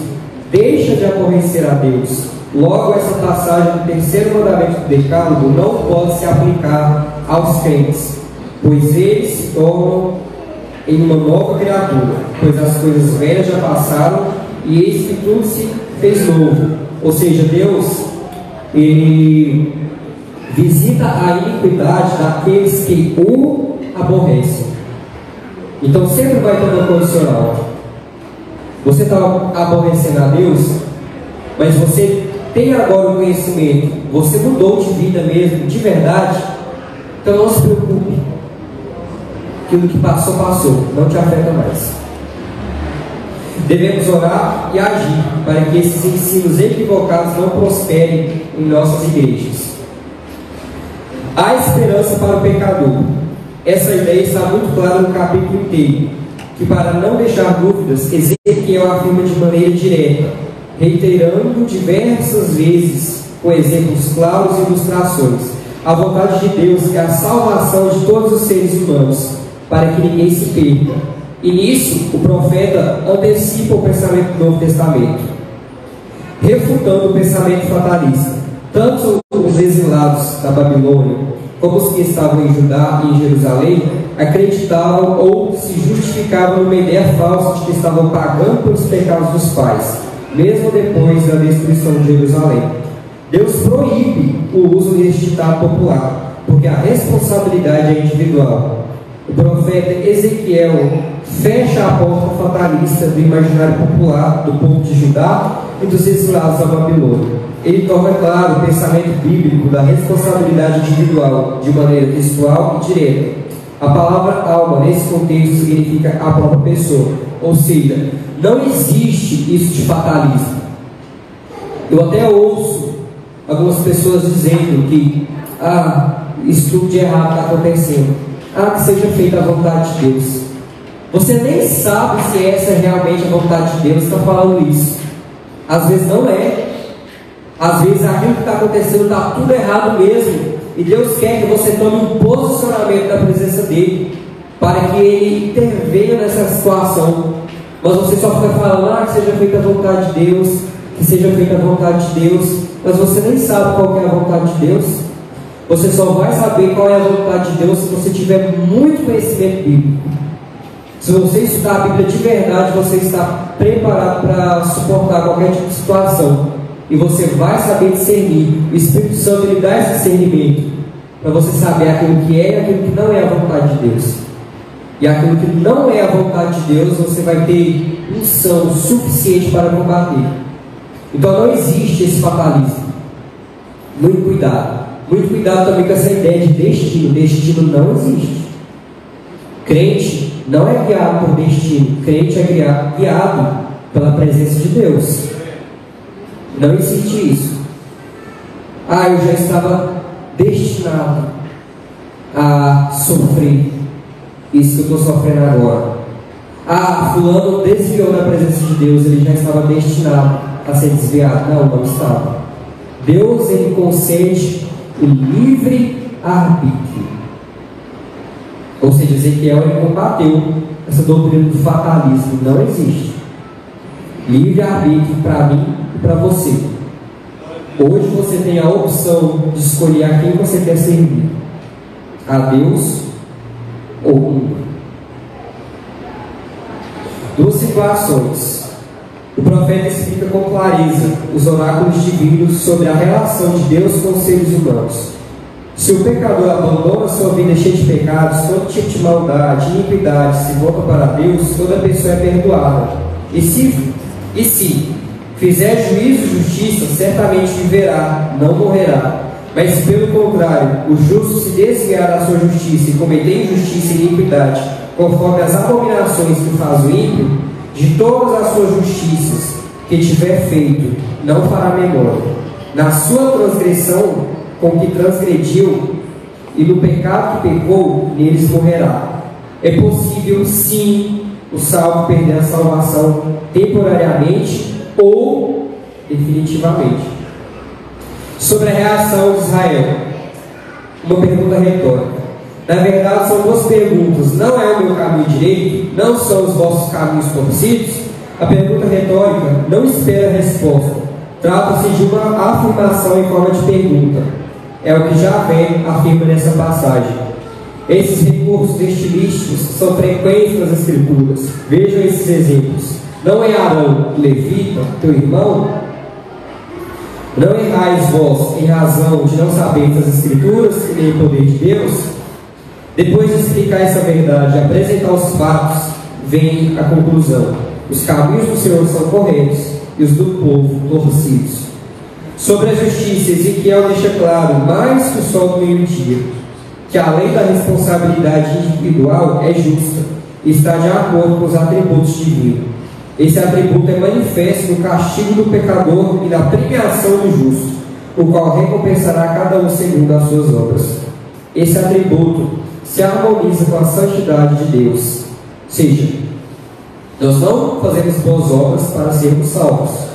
deixa de aborrecer a Deus. Logo, essa passagem do terceiro mandamento do Decálogo não pode se aplicar aos crentes, pois eles se tornam em uma nova criatura, pois as coisas velhas já passaram e eis que tudo se fez novo. Ou seja, Deus ele visita a iniquidade daqueles que o aborrecem. Então sempre vai ter uma condicional. Você está aborrecendo a Deus, mas você tem agora o conhecimento, você mudou de vida mesmo, de verdade. Então não se preocupe, aquilo que passou, passou, não te afeta mais. Devemos orar e agir para que esses ensinos equivocados não prosperem em nossas igrejas. Há esperança para o pecador. Essa ideia está muito clara no capítulo inteiro, que para não deixar dúvidas, Ezequiel afirma de maneira direta, reiterando diversas vezes, com exemplos claros e ilustrações, a vontade de Deus é a salvação de todos os seres humanos, para que ninguém se perca. E nisso, o profeta antecipa o pensamento do Novo Testamento, refutando o pensamento fatalista. Tanto os exilados da Babilônia, como os que estavam em Judá e em Jerusalém, acreditavam ou se justificavam numa ideia falsa de que estavam pagando pelos pecados dos pais, mesmo depois da destruição de Jerusalém. Deus proíbe o uso deste ditado popular, porque a responsabilidade é individual. O profeta Ezequiel fecha a porta fatalista do imaginário popular do povo de Judá e dos exilados da Babilônia. Ele torna claro o pensamento bíblico da responsabilidade individual de maneira textual e direta. A palavra alma nesse contexto significa a própria pessoa, ou seja, não existe isso de fatalismo. Eu até ouço algumas pessoas dizendo que isso tudo de errado está acontecendo, que seja feita a vontade de Deus. Você nem sabe se essa é realmente a vontade de Deus, está falando isso. Às vezes não é. Às vezes aquilo que está acontecendo está tudo errado mesmo, e Deus quer que você tome um posicionamento na presença dele, para que ele intervenha nessa situação. Mas você só fica falando, que seja feita a vontade de Deus, que seja feita a vontade de Deus, mas você nem sabe qual que é a vontade de Deus. Você só vai saber qual é a vontade de Deus se você tiver muito conhecimento bíblico. Se você estudar a Bíblia de verdade, você está preparado para suportar qualquer tipo de situação. E você vai saber discernir. O Espírito Santo lhe dá esse discernimento para você saber aquilo que é e aquilo que não é a vontade de Deus. E aquilo que não é a vontade de Deus, você vai ter unção suficiente para combater. Então não existe esse fatalismo. Muito cuidado. Muito cuidado também com essa ideia de destino. Destino não existe. Crente não é guiado por destino. Crente é guiado pela presença de Deus. Não existe isso. Eu já estava destinado a sofrer isso que eu estou sofrendo agora. Fulano desviou da presença de Deus, ele já estava destinado a ser desviado. Não estava. Deus, ele concede o livre arbítrio. Ou seja, Ezequiel, ele combateu essa doutrina do fatalismo. Não existe livre arbítrio para mim e para você. Hoje você tem a opção de escolher a quem você quer servir: a Deus ou o mundo. Duas situações. O profeta explica com clareza os oráculos divinos sobre a relação de Deus com os seres humanos. Se o pecador abandona sua vida cheia de pecados, todo tipo de maldade, iniquidade, se volta para Deus, toda pessoa é perdoada. E se fizer juízo e justiça, certamente viverá, não morrerá. Mas se pelo contrário, o justo se desviar da sua justiça e cometer injustiça e iniquidade, conforme as abominações que faz o ímpio, de todas as suas justiças que tiver feito, não fará memória. Na sua transgressão com que transgrediu e no pecado que pecou, neles morrerá. É possível, sim, o salvo perder a salvação temporariamente ou definitivamente. Sobre a reação de Israel, uma pergunta retórica. Na verdade, são duas perguntas. Não é o meu caminho direito? Não são os vossos caminhos torcidos? A pergunta retórica não espera resposta. Trata-se de uma afirmação em forma de pergunta. É o que Javé afirma nessa passagem. Esses recursos estilísticos são frequentes nas Escrituras. Vejam esses exemplos. Não é Arão, levita, teu irmão? Não errais vós em razão de não saberes as Escrituras e nem o poder de Deus? Depois de explicar essa verdade e apresentar os fatos, vem a conclusão: os caminhos do Senhor são corretos e os do povo torcidos. Sobre a justiça, Ezequiel deixa claro, mais que o sol do meio-dia, que a lei da responsabilidade individual é justa e está de acordo com os atributos divinos. Esse atributo é manifesto no castigo do pecador e na premiação do justo, o qual recompensará cada um segundo as suas obras. Esse atributo se harmoniza com a santidade de Deus. Ou seja, nós não fazemos boas obras para sermos salvos.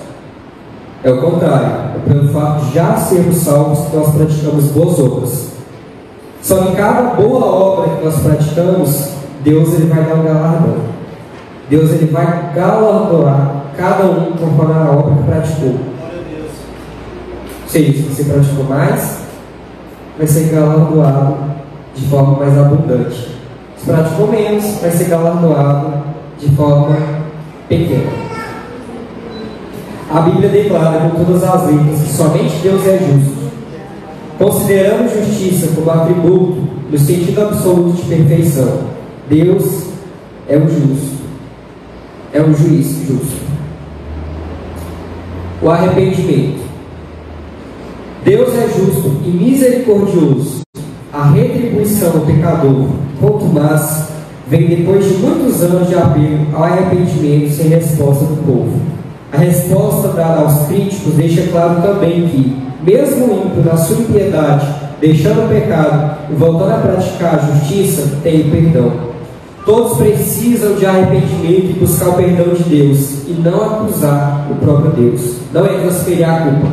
É o contrário, é pelo fato de já sermos salvos que nós praticamos boas obras. Só que cada boa obra que nós praticamos, Deus ele vai dar um galardão. Deus ele vai galardoar cada um conforme a obra que praticou. Ou seja, se você praticou mais, vai ser galardoado de forma mais abundante. Se praticou menos, vai ser galardoado de forma pequena. A Bíblia declara com todas as letras que somente Deus é justo. Considerando justiça como atributo no sentido absoluto de perfeição, Deus é o justo. É um juiz justo. O arrependimento. Deus é justo e misericordioso. A retribuição ao pecador, contumaz, vem depois de muitos anos de apelo ao arrependimento sem resposta do povo. A resposta dada aos críticos deixa claro também que, mesmo o ímpio na sua impiedade, deixando o pecado e voltando a praticar a justiça, tem perdão. Todos precisam de arrependimento e buscar o perdão de Deus, e não acusar o próprio Deus. Não é transferir a culpa,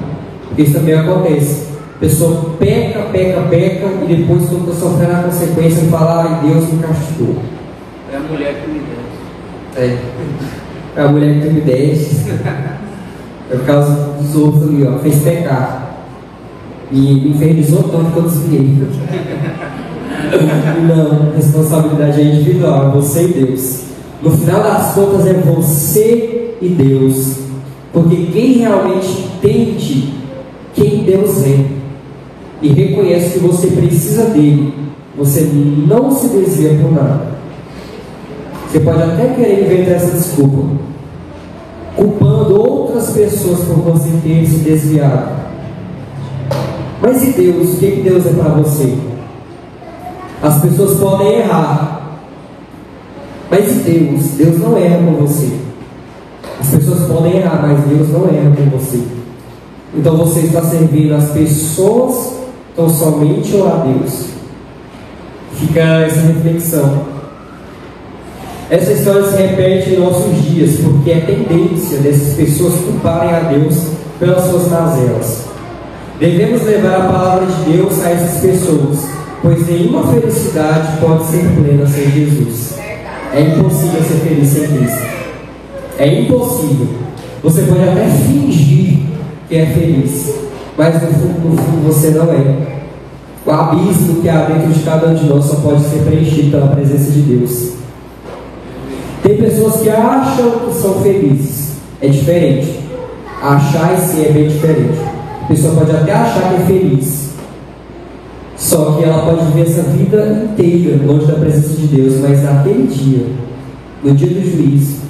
porque isso também acontece. A pessoa peca, e depois, quando está sofrendo a consequência, fala: ai, Deus me castigou. É a mulher que me deu. É a mulher que me desce. É por causa dos outros ali, fez pecar. E me infernizou tanto que eu desviei. Não, responsabilidade é individual, é você e Deus. No final das contas é você e Deus. Porque quem realmente entende quem Deus é e reconhece que você precisa dele, você não se desvia por nada. Você pode até querer inventar essa desculpa, culpando outras pessoas por você ter se desviado. Mas e Deus? O que Deus é para você? As pessoas podem errar, mas e Deus? Deus não erra com você. As pessoas podem errar, mas Deus não erra com você. Então você está servindo as pessoas tão somente ou a Deus? Fica essa reflexão. Essa história se repete em nossos dias, porque é tendência dessas pessoas culparem a Deus pelas suas mazelas. Devemos levar a palavra de Deus a essas pessoas, pois nenhuma felicidade pode ser plena sem Jesus. É impossível ser feliz sem Cristo. É impossível. Você pode até fingir que é feliz, mas no fundo você não é. O abismo que há dentro de cada um de nós só pode ser preenchido pela presença de Deus. Tem pessoas que acham que são felizes. É diferente. Achar e ser é bem diferente. A pessoa pode até achar que é feliz, só que ela pode viver essa vida inteira longe da presença de Deus, mas naquele dia, no dia do juízo,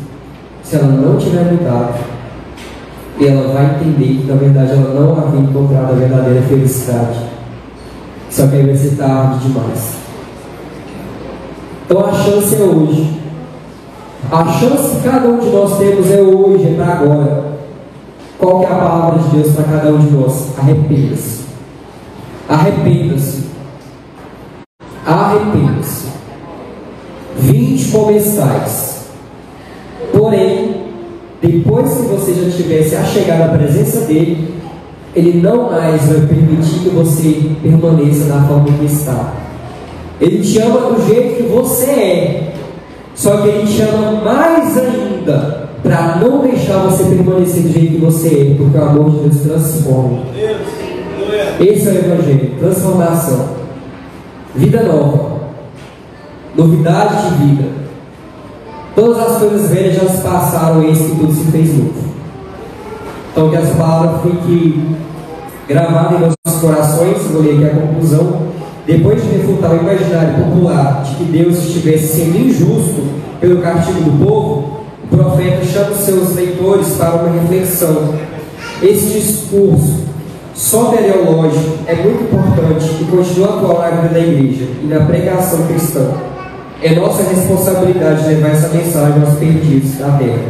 se ela não tiver mudado, ela vai entender que na verdade ela não havia encontrado a verdadeira felicidade. Só que aí vai ser tarde demais. Então a chance é hoje. A chance que cada um de nós temos é hoje, é para agora. Qual que é a palavra de Deus para cada um de nós? Arrependa-se. Arrependa-se. Arrependa-se. Vinde como estais. Porém, depois que você já tivesse a chegar na presença dele, ele não mais vai permitir que você permaneça da forma que está. Ele te ama do jeito que você é, só que ele te ama mais ainda para não deixar você permanecer do jeito que você é, porque o amor de Deus transforma. Esse é o Evangelho, transformação, vida nova, novidade de vida. Todas as coisas velhas já se passaram, eis que tudo se fez novo. Então que essa palavra fique gravada em nossos corações. Vou ler aqui a conclusão. Depois de refutar o imaginário popular de que Deus estivesse sendo injusto pelo castigo do povo, o profeta chama os seus leitores para uma reflexão. Esse discurso soteriológico é muito importante e continua atual na vida da igreja e na pregação cristã. É nossa responsabilidade levar essa mensagem aos perdidos da terra.